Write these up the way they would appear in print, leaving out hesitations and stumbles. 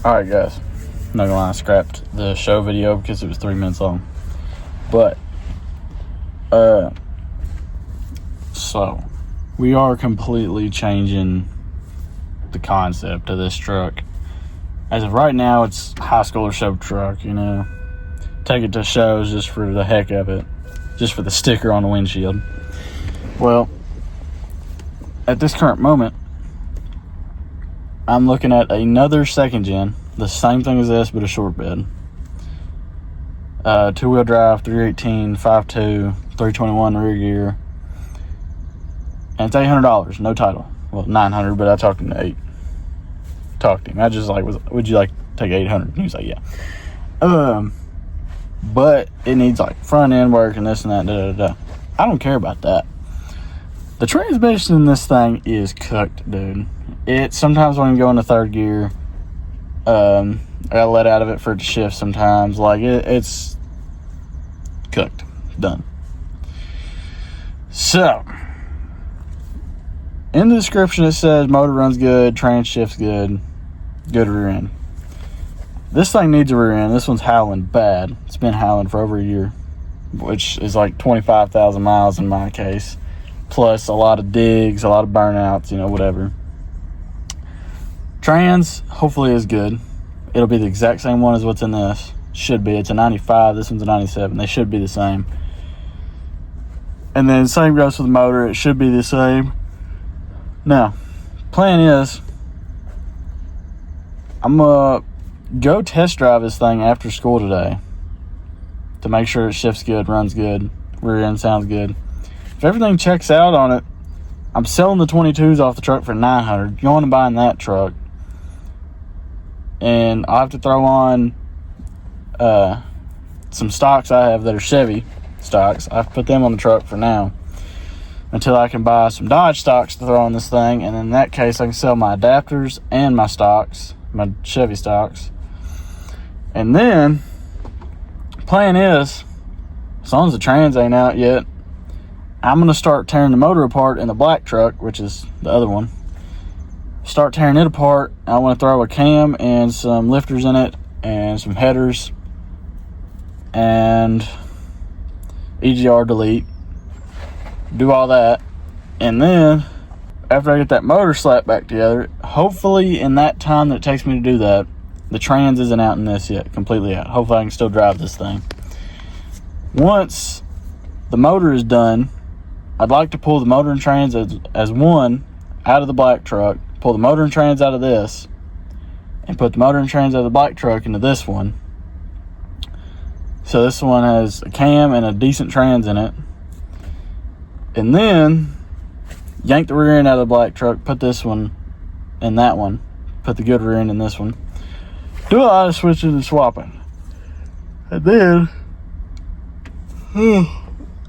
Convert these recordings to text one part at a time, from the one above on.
Alright guys, not gonna lie, I scrapped the show video because it was 3 minutes long. But, so, we are completely changing the concept of this truck. As of right now, it's high schooler show truck, you know. Take it to shows just for the heck of it. Just for the sticker on the windshield. Well, at this current moment, I'm looking at another second gen, the same thing as this, but a short bed. 2-wheel drive, 318, 5.2, 321 rear gear. And it's $800, no title. Well, $900, but I talked him to $800. Talked to him. I just like, would you like to take $800? And he was like, yeah. But it needs like front end work and this and that, da. I don't care about that. The transmission in this thing is cooked, dude. It sometimes when you go into third gear, I gotta let out of it for it to shift sometimes. Like it's cooked, done. So in the description it says motor runs good, trans shifts good, good rear end. This thing needs a rear end. This one's howling bad. It's been howling for over a year, which is like 25,000 miles in my case. Plus a lot of digs, a lot of burnouts, you know, whatever. Trans, hopefully, is good. It'll be the exact same one as what's in this. Should be. It's a 95. This one's a 97. They should be the same. And then same goes for the motor. It should be the same. Now, plan is, I'm going to go test drive this thing after school today to make sure it shifts good, runs good, rear end sounds good. If everything checks out on it, I'm selling the 22s off the truck for $900, going and buying that truck. And I'll have to throw on some stocks I have that are Chevy stocks. I've put them on the truck for now until I can buy some Dodge stocks to throw on this thing. And in that case, I can sell my adapters and my stocks, my Chevy stocks. And then, plan is, as long as the trans ain't out yet, I'm going to start tearing the motor apart in the black truck, which is the other one. Start tearing it apart. I want to throw a cam and some lifters in it and some headers and EGR delete. Do all that. And then, after I get that motor slapped back together, hopefully in that time that it takes me to do that, the trans isn't out in this yet, completely out. Hopefully I can still drive this thing. Once the motor is done, I'd like to pull the motor and trans as one out of the black truck, pull the motor and trans out of this, and put the motor and trans out of the black truck into this one. So this one has a cam and a decent trans in it. And then yank the rear end out of the black truck, put this one in that one, put the good rear end in this one. Do a lot of switching and swapping. And then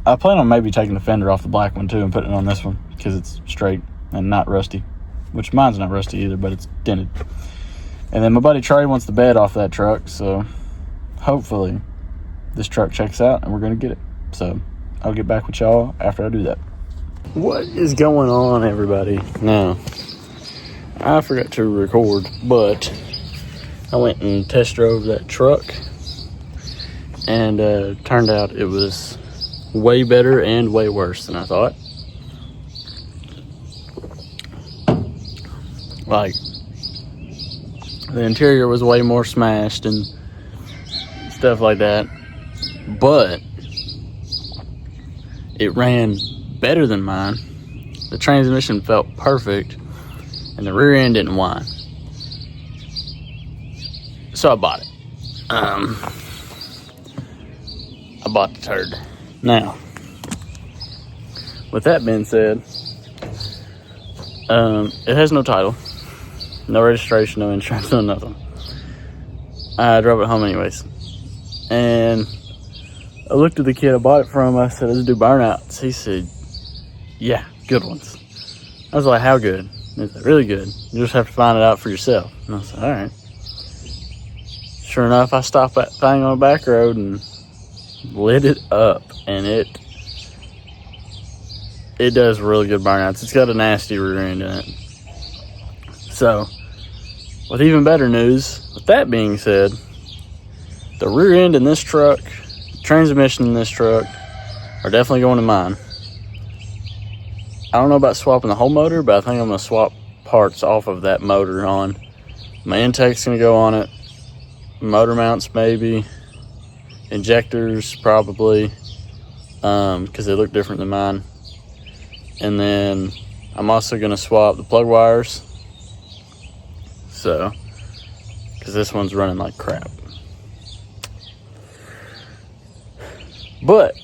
I plan on maybe taking the fender off the black one too and putting it on this one because it's straight and not rusty, which mine's not rusty either, but it's dented. And then my buddy Trey wants the bed off that truck, so hopefully this truck checks out and we're gonna get it. So I'll get back with y'all after I do that. What is going on, everybody? Now, I forgot to record, but I went and test drove that truck and turned out it was way better and way worse than I thought. Like, the interior was way more smashed and stuff like that, but it ran better than mine. The transmission felt perfect and the rear end didn't whine. So I bought it. I bought the turd. Now, with that being said, it has no title, no registration, no insurance, no nothing. I drove it home anyways. And I looked at the kid I bought it from. I said, "Does it do burnouts?" He said, "Yeah, good ones." I was like, "How good?" He said, "Really good. You just have to find it out for yourself." And I said, "All right." Sure enough, I stopped that thing on the back road and lit it up, and it does really good burnouts. It's got a nasty rear end in it. So with even better news, with that being said, the rear end in this truck, transmission in this truck are definitely going to mine. I don't know about swapping the whole motor, but I think I'm going to swap parts off of that motor on. My intake's going to go on it. Motor mounts maybe. Injectors probably. Because they look different than mine. And then I'm also going to swap the plug wires. So, because this one's running like crap. But,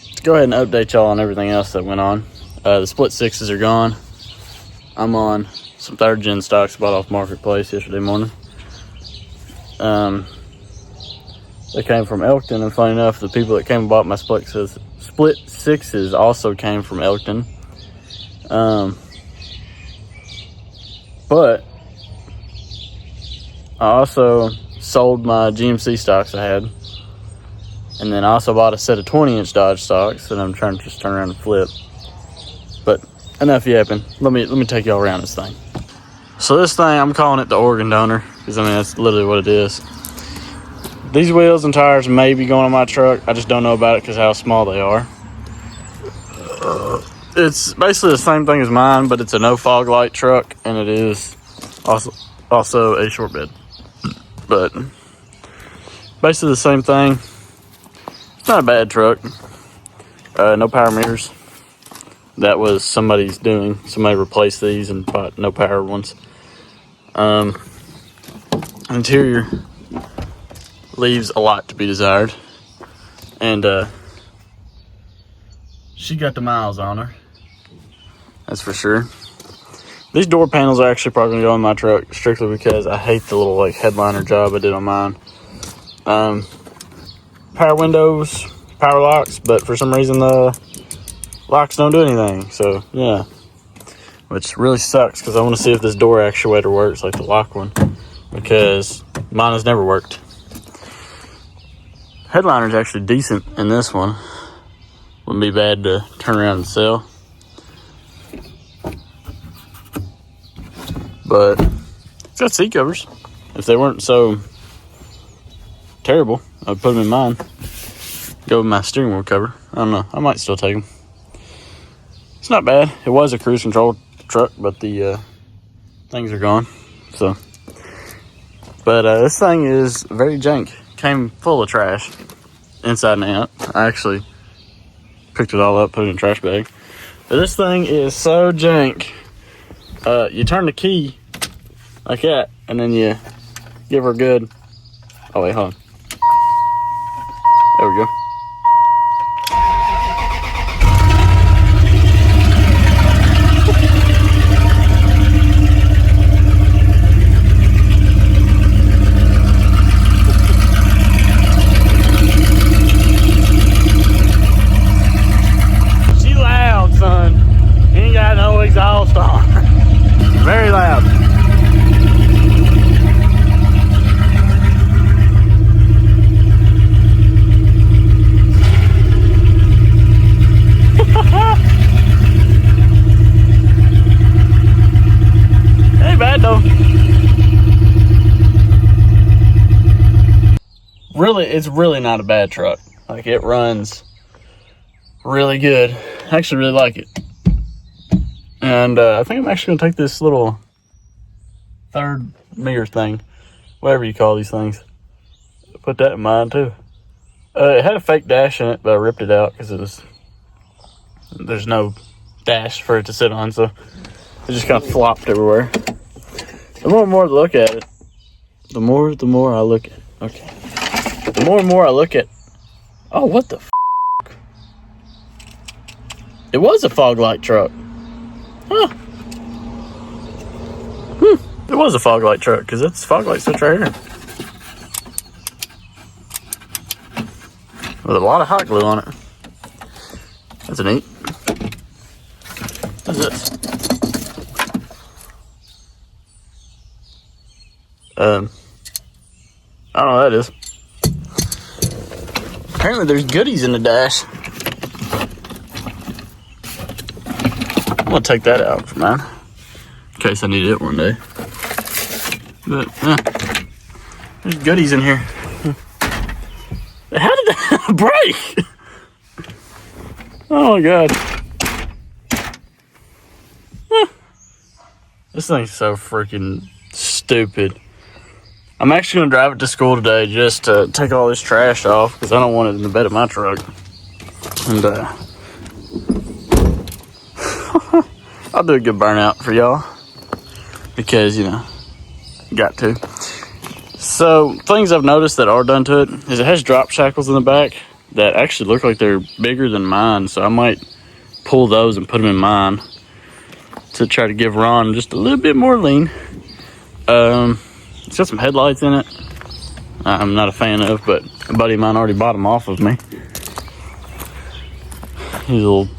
let's go ahead and update y'all on everything else that went on. The split sixes are gone. I'm on some 3rd gen stocks bought off Marketplace yesterday morning. They came from Elkton, and funny enough, the people that came and bought my split sixes also came from Elkton. But I also sold my GMC stocks I had, and then I also bought a set of 20-inch Dodge stocks that I'm trying to just turn around and flip. But enough yapping. Let me take y'all around this thing. So this thing, I'm calling it the organ donor, because I mean that's literally what it is. These wheels and tires may be going on my truck. I just don't know about it because how small they are. It's basically the same thing as mine, but it's a no fog light truck, and it is also a short bed. But basically the same thing. It's not a bad truck. No power mirrors. That was somebody's doing. Somebody replaced these and bought no power ones. Interior leaves a lot to be desired. And she got the miles on her. That's for sure. These door panels are actually probably going to go in my truck strictly because I hate the little like headliner job I did on mine. Power windows, power locks, but for some reason the locks don't do anything. So yeah, which really sucks because I want to see if this door actuator works like the lock one, because mine has never worked. Headliner's actually decent in this one. Wouldn't be bad to turn around and sell. But it's got seat covers. If they weren't so terrible, I'd put them in mine. Go with my steering wheel cover. I don't know. I might still take them. It's not bad. It was a cruise control truck, but the things are gone. So, but this thing is very jank. Came full of trash, inside and out. I actually picked it all up, put it in a trash bag. But this thing is so jank. You turn the key like that, and then you give her a good. Oh wait, hold on. There we go. She loud, son. He ain't got no exhaust on. Very loud. Ain't bad though. Really, it's really not a bad truck. Like, it runs really good. I actually really like it. And I think I'm actually gonna take this little 3rd mirror thing, whatever you call these things, put that in mine too. It had a fake dash in it, but I ripped it out because there's no dash for it to sit on, so it just kind of flopped everywhere. The more and more I look at it, the more I look at it. Okay. The more and more I look at. Oh, what the f? It was a fog light truck. Huh. It was a fog light truck because it's fog light switch right here. With a lot of hot glue on it. That's neat. What's this? I don't know what that is. Apparently there's goodies in the dash. I'm gonna take that out for mine, in case I need it one day. But there's goodies in here. How did that break? Oh my god. This thing's so freaking stupid. I'm actually gonna drive it to school today just to take all this trash off because I don't want it in the bed of my truck. And I'll do a good burnout for y'all because, you know, got to. So things I've noticed that are done to it is it has drop shackles in the back that actually look like they're bigger than mine. So I might pull those and put them in mine to try to give Ron just a little bit more lean. It's got some headlights in it I'm not a fan of, but a buddy of mine already bought them off of me. He's a little...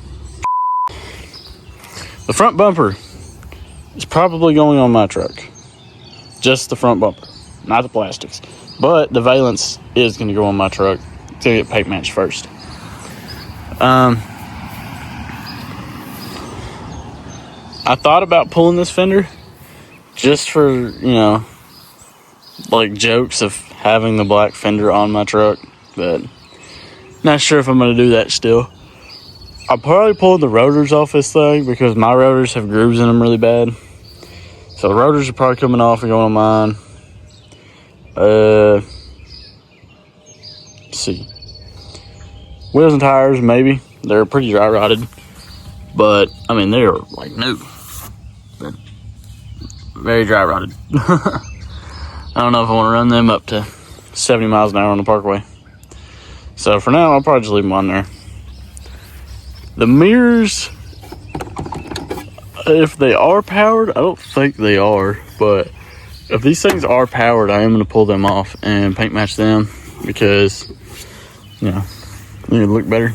The front bumper is probably going on my truck. Just the front bumper, not the plastics. But the valence is going to go on my truck. It's going to get paint matched first. I thought about pulling this fender just for, you know, like jokes of having the black fender on my truck, but not sure if I'm going to do that still. I'll probably pull the rotors off this thing because my rotors have grooves in them really bad. So the rotors are probably coming off and going on mine. Let's see. Wheels and tires, maybe. They're pretty dry rotted. But, I mean, they're like new. But very dry rotted. I don't know if I want to run them up to 70 miles an hour on the parkway. So for now, I'll probably just leave them on there. The mirrors, if they are powered, I don't think they are, but if these things are powered, I am going to pull them off and paint match them because, you know, they need to look better.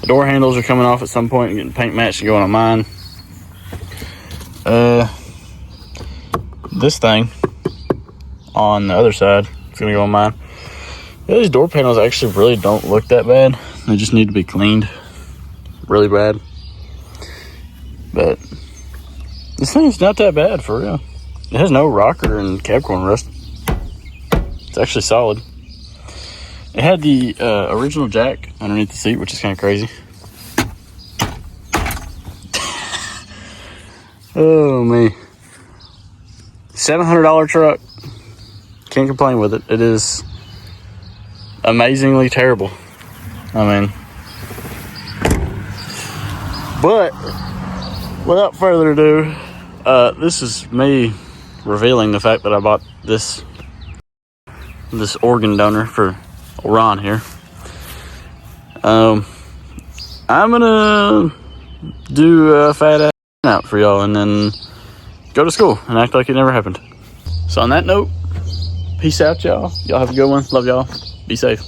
The door handles are coming off at some point and getting paint matched and going on mine. This thing on the other side, it's going to go on mine. Yeah, these door panels actually really don't look that bad. They just need to be cleaned really bad. But this thing's not that bad for real. It has no rocker and cab corn rust. It's actually solid. It had the original jack underneath the seat, which is kind of crazy. Oh man, $700 truck. Can't complain with it. It is amazingly terrible. I mean, but without further ado, this is me revealing the fact that I bought this organ donor for Ron here. I'm gonna do a fat ass out for y'all and then go to school and act like it never happened. So on that note, peace out, y'all. Y'all have a good one. Love y'all. Be safe.